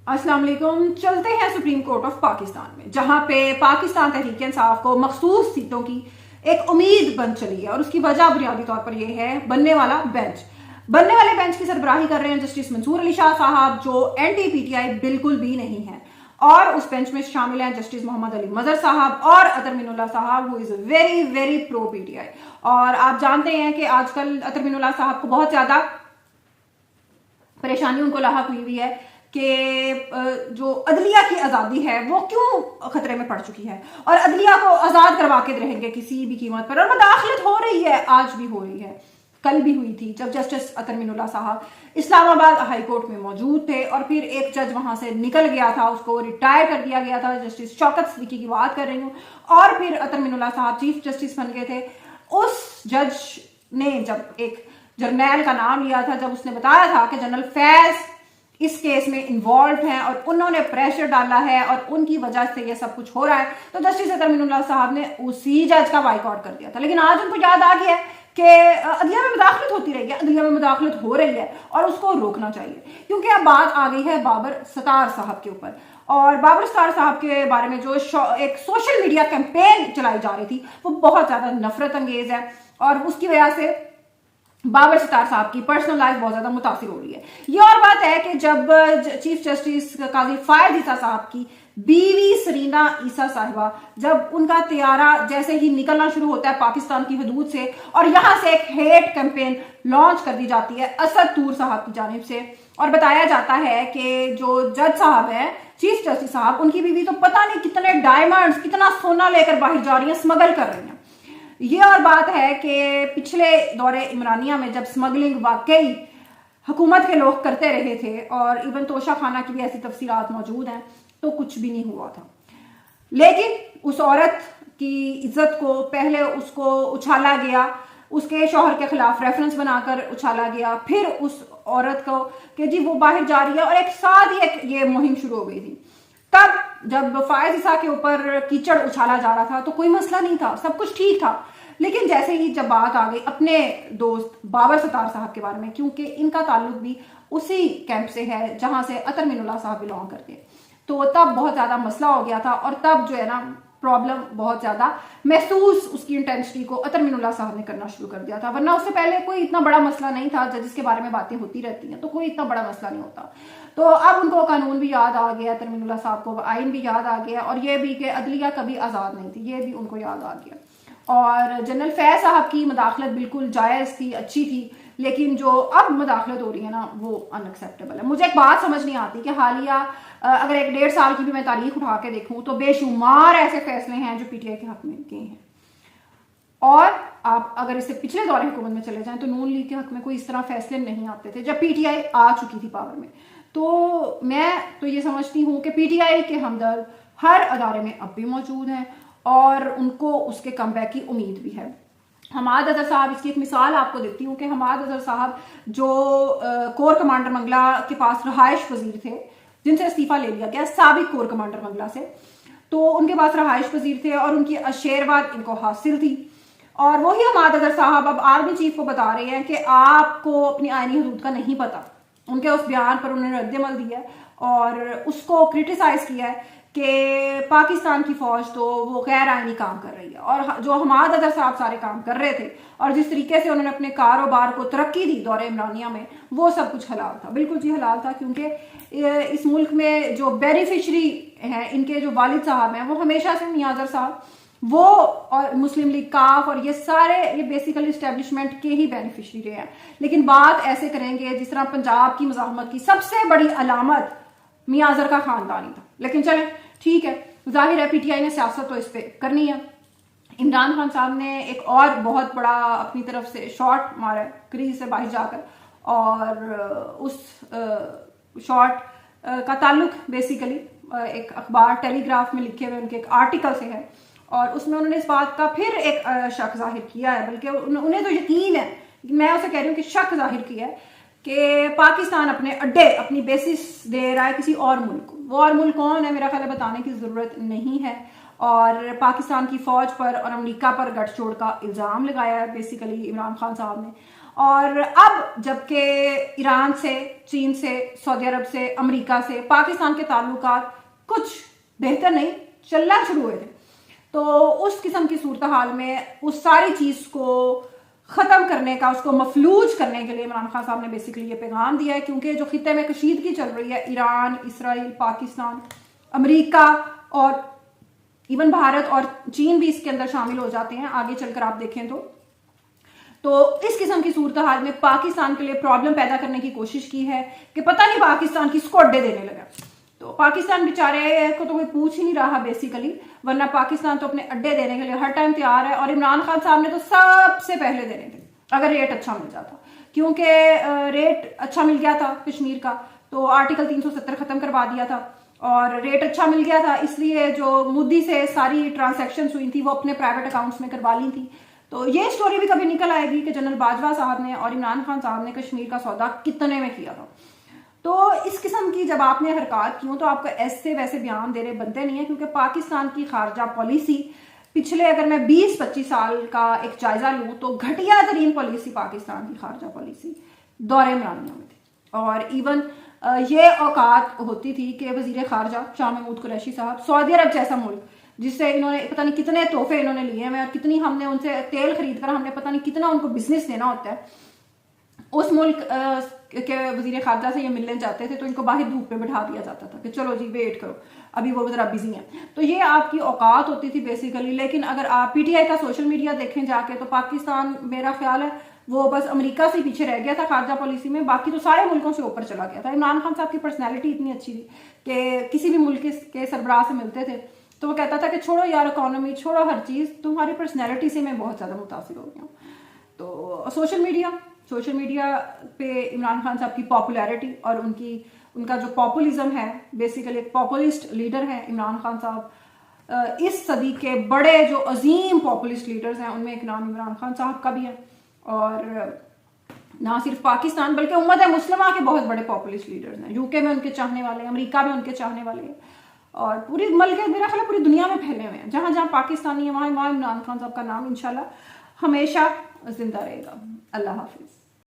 अस्सलाम वालेकुम। चलते हैं सुप्रीम कोर्ट ऑफ पाकिस्तान में, जहां पे पाकिस्तान तहरीक इंसाफ को मखसूस सीटों की एक उम्मीद बन चली है और उसकी वजह बुनियादी तौर पर यह है बनने वाले बेंच की सरबराही कर रहे हैं जस्टिस मंसूर अली शाह साहब, जो एंटी पीटीआई बिल्कुल भी नहीं है। और उस बेंच में शामिल हैं जस्टिस मोहम्मद अली मजहर साहब और अतर मिनुल्लाह साहब, who is very very pro PTI. और आप जानते हैं कि आजकल अतर मिनुल्लाह साहब को बहुत ज्यादा परेशानी उनको लाहक हुई है कि जो अदलिया की आज़ादी है वो क्यों खतरे में पड़ चुकी है और अदलिया को आज़ाद करवा के रहेंगे किसी भी कीमत पर। और मुदाखलत हो रही है, आज भी हो रही है, कल भी हुई थी, जब जस्टिस अतर मिनुल्लाह साहब इस्लामाबाद हाई कोर्ट में मौजूद थे और फिर एक जज वहां से निकल गया था, उसको रिटायर कर दिया गया था। जस्टिस शौकत सिद्दीकी की बात कर रही हूँ। और फिर अतर मिनुल्लाह साहब चीफ जस्टिस बन गए थे। उस जज ने जब एक जर्नैल का नाम लिया था, जब उसने बताया था कि जनरल फैज इस केस में इन्वॉल्व हैं और उन्होंने प्रेशर डाला है और उनकी वजह से ये सब कुछ हो रहा है, तो जस्टिस अतर मिनुल्लाह साहब ने उसी जज का बाइकआउट कर दिया था। लेकिन आज उनको याद आ गया कि अदलिया में मुदाखलत होती रही है, अदलिया में मुदाखलत हो रही है और उसको रोकना चाहिए, क्योंकि अब बात आ गई है बाबर सत्तार साहब के ऊपर। और बाबर सत्तार साहब के बारे में जो एक सोशल मीडिया कैंपेन चलाई जा रही थी वो बहुत ज्यादा नफरत अंगेज है और उसकी वजह से बाबर सत्तार साहब की पर्सनल लाइफ बहुत ज्यादा मुतासिर हो रही है। ये और बात है कि जब चीफ जस्टिस काजी फायद ईसा साहब की बीवी सरीना ईसा साहिबा, जब उनका तैयारा जैसे ही निकलना शुरू होता है पाकिस्तान की हदूद से और यहां से एक हेट कैंपेन लॉन्च कर दी जाती है असद तूर साहब की जानिब से, और बताया जाता है कि जो जज साहब है चीफ जस्टिस साहब, उनकी बीवी तो पता नहीं कितने डायमंड्स, कितना सोना लेकर बाहर जा रही है, स्मगल कर रही है। ये और बात है कि पिछले दौरे इमरानिया में जब स्मगलिंग वाकई हुकूमत के लोग करते रहे थे और इवन तोशा खाना की भी ऐसी तफसीलात मौजूद हैं, तो कुछ भी नहीं हुआ था। लेकिन उस औरत की इज्जत को पहले उसको उछाला गया, उसके शौहर के खिलाफ रेफरेंस बनाकर उछाला गया, फिर उस औरत को कि जी वो बाहर जा रही है, और एक साथ ही ये मुहिम शुरू हो गई थी। तब जब फायज ईसा के ऊपर कीचड़ उछाला जा रहा था तो कोई मसला नहीं था, सब कुछ ठीक था। लेकिन जैसे ही जब बात आ गई अपने दोस्त बाबर सत्तार साहब के बारे में, क्योंकि इनका ताल्लुक भी उसी कैंप से है जहां से अतर मिनुल्लाह साहब बिलोंग करते हैं, तो तब बहुत ज्यादा मसला हो गया था और तब जो है ना प्रॉब्लम बहुत ज्यादा महसूस उसकी इंटेंसिटी को अतर मिनुल्लाह साहब ने करना शुरू कर दिया था। वरना उससे पहले कोई इतना बड़ा मसला नहीं था, जिसके बारे में बातें होती रहती हैं तो कोई इतना बड़ा मसला नहीं होता। तो अब उनको कानून भी याद आ गया, अतर मिनुल्लाह साहब को आइन भी याद आ गया, और ये भी कि अदलिया कभी आजाद नहीं थी, ये भी उनको याद आ गया। और जनरल फैज साहब की मुदाखलत बिल्कुल जायज थी, अच्छी थी, लेकिन जो अब मुदाखलत हो रही है ना वो अनएक्सेप्टेबल है। मुझे एक बात समझ नहीं आती कि हालिया अगर 1-1.5 साल की भी मैं तारीख उठा के देखूं तो बेशुमार ऐसे फैसले हैं जो पीटीआई के हक में किए हैं। और आप अगर इससे पिछले दौरे हुकूमत में चले जाएं तो नून लीग के हक में कोई इस तरह फैसले नहीं आते थे जब पीटीआई आ चुकी थी पावर में। तो मैं तो ये समझती हूँ कि पीटीआई के हमदर्द हर अदारे में अब भी मौजूद हैं और उनको उसके कमबैक की उम्मीद भी है। हमाद अजहर साहब, इसकी एक मिसाल आपको देती हूँ कि हमाद अजहर साहब जो कोर कमांडर मंगला के पास रहायश वजीर थे, जिनसे इस्तीफा ले लिया गया साबिक कोर कमांडर मंगला से, तो उनके पास रहायश वजीर थे और उनकी अशेरवाद इनको हासिल थी। और वही हमाद अजहर साहब अब आर्मी चीफ को बता रहे हैं कि आपको अपनी आईनी हदूद का नहीं पता। उनके उस बयान पर उन्होंने रद्दमल दिया है और उसको क्रिटिसाइज किया है कि पाकिस्तान की फौज तो वो गैर आईनी काम कर रही है, और जो हमाद अजहर साहब सारे काम कर रहे थे और जिस तरीके से उन्होंने अपने कारोबार को तरक्की दी दौरे इमरानिया में, वो सब कुछ हलाल था, बिल्कुल जी हलाल था। क्योंकि इस मुल्क में जो बेनिफिशरी हैं, इनके जो वालिद साहब हैं, वो हमेशा से मियां अजहर साहब, वो और मुस्लिम लीग काफ और ये सारे ये बेसिकली इस्टेब्लिशमेंट के ही बेनिफिशरी रहे हैं। लेकिन बात ऐसे करेंगे जिस तरह पंजाब की मज़ाहमत की सबसे बड़ी अलामत मियां अजहर का खानदान ही था। लेकिन चले ठीक है, जाहिर है पीटीआई ने सियासत तो इस पे करनी है। इमरान खान साहब ने एक और बहुत बड़ा अपनी तरफ से शॉट मारा क्रीज से बाहर जाकर, और उस शॉट का ताल्लुक बेसिकली एक अखबार टेलीग्राफ में लिखे हुए उनके एक आर्टिकल से है, और उसमें उन्होंने इस बात का फिर एक शक जाहिर किया है, बल्कि उन्हें तो यकीन है, मैं उसे कह रही हूँ कि शक जाहिर किया है कि पाकिस्तान अपने अड्डे, अपनी बेसिस दे रहा है किसी और मुल्क को। वो और मुल्क कौन है मेरा ख्याल है बताने की जरूरत नहीं है। और पाकिस्तान की फौज पर और अमेरिका पर गठजोड़ का इल्जाम लगाया है बेसिकली इमरान खान साहब ने, اور اب جبکہ ایران سے، چین سے، سعودی عرب سے، امریکہ سے پاکستان کے تعلقات کچھ بہتر نہیں، چلنا شروع ہوئے تھے، تو اس قسم کی صورتحال میں اس ساری چیز کو ختم کرنے کا، اس کو مفلوج کرنے کے لیے عمران خان صاحب نے بیسیکلی یہ پیغام دیا ہے، کیونکہ جو خطے میں کشیدگی چل رہی ہے، ایران، اسرائیل، پاکستان، امریکہ اور ایون بھارت اور چین بھی اس کے اندر شامل ہو جاتے ہیں آگے چل کر آپ دیکھیں تو اس قسم کی صورتحال میں پاکستان کے لیے پرابلم پیدا کرنے کی کوشش کی ہے کہ پتہ نہیں پاکستان کس کو اڈے دینے لگا. تو پاکستان بیچارے کو تو کوئی پوچھ ہی نہیں رہا بیسیکلی، ورنہ پاکستان تو اپنے اڈے دینے کے لیے ہر ٹائم تیار ہے، اور عمران خان صاحب نے تو سب سے پہلے دینے تھے اگر ریٹ اچھا مل جاتا، کیونکہ ریٹ اچھا مل گیا تھا کشمیر کا تو آرٹیکل 370 ختم کروا دیا تھا، اور ریٹ اچھا مل گیا تھا اس لیے جو مودی سے ساری ٹرانزیکشنز ہوئی تھی وہ اپنے پرائیویٹ اکاؤنٹس میں کروا لی تھی. تو یہ سٹوری بھی کبھی نکل آئے گی کہ جنرل باجوہ صاحب نے اور عمران خان صاحب نے کشمیر کا سودا کتنے میں کیا تھا. تو اس قسم کی جب آپ نے حرکات کیوں تو آپ کو ایسے ویسے بیان دینے بنتے نہیں ہیں، کیونکہ پاکستان کی خارجہ پالیسی پچھلے اگر میں 20-25 سال کا ایک جائزہ لوں تو گھٹیا ترین پالیسی پاکستان کی خارجہ پالیسی دور عمرانیہ میں تھی. اور ایون یہ اوقات ہوتی تھی کہ وزیر خارجہ شاہ محمود قریشی صاحب سعودی عرب جیسا ملک جس سے انہوں نے پتہ نہیں کتنے تحفے انہوں نے لیے ہیں اور کتنی ہم نے ان سے تیل خرید کر ہم نے پتہ نہیں کتنا ان کو بزنس دینا ہوتا ہے، اس ملک کے وزیر خارجہ سے یہ ملنے جاتے تھے تو ان کو باہر دھوپ پہ بٹھا دیا جاتا تھا کہ چلو جی ویٹ کرو ابھی وہ ذرا بزی ہیں. تو یہ آپ کی اوقات ہوتی تھی بیسیکلی. لیکن اگر آپ پی ٹی آئی کا سوشل میڈیا دیکھیں جا کے تو پاکستان میرا خیال ہے وہ بس امریکہ سے پیچھے رہ گیا تھا خارجہ پالیسی میں، باقی تو سارے ملکوں سے اوپر چلا گیا تھا. عمران خان صاحب کی پرسنالٹی اتنی اچھی تھی کہ کسی بھی ملک کے سربراہ سے ملتے تھے تو وہ کہتا تھا کہ چھوڑو یار اکانومی، چھوڑو ہر چیز، تمہاری پرسنالٹی سے میں بہت زیادہ متاثر ہو گیا ہوں. تو سوشل میڈیا پہ عمران خان صاحب کی پاپولیرٹی اور ان کا جو پاپولزم ہے، بیسیکلی ایک پاپولسٹ لیڈر ہے عمران خان صاحب. اس صدی کے بڑے جو عظیم پاپولسٹ لیڈرز ہیں ان میں ایک نام عمران خان صاحب کا بھی ہے، اور نہ صرف پاکستان بلکہ امت مسلمہ کے بہت بڑے پاپولسٹ لیڈرز ہیں. یو کے میں ان کے چاہنے والے ہیں، امریکہ میں ان کے چاہنے والے ہیں، اور پوری ملک میرا خیال ہے پوری دنیا میں پھیلے ہوئے ہیں. جہاں جہاں پاکستانی ہیں وہاں عمران خان صاحب کا نام انشاءاللہ ہمیشہ زندہ رہے گا. اللہ حافظ.